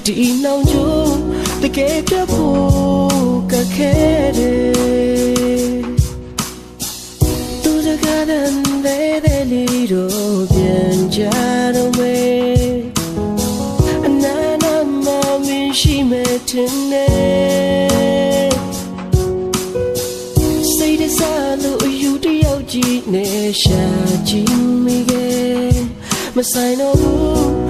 ဒီနောင်ကျိုးတကယ်ပြဖို့ကခဲတယ်သူစကားတန်တဲ့လီတော့ပြန်ကြတော့မယ်အနာနာမမင်းရှိမဲ့တင်နေစိတ်တစားလို့အယူတယောက်ကြည့်နေရှာကြည့်မိခဲ့မဆိုင်တော့ဘူး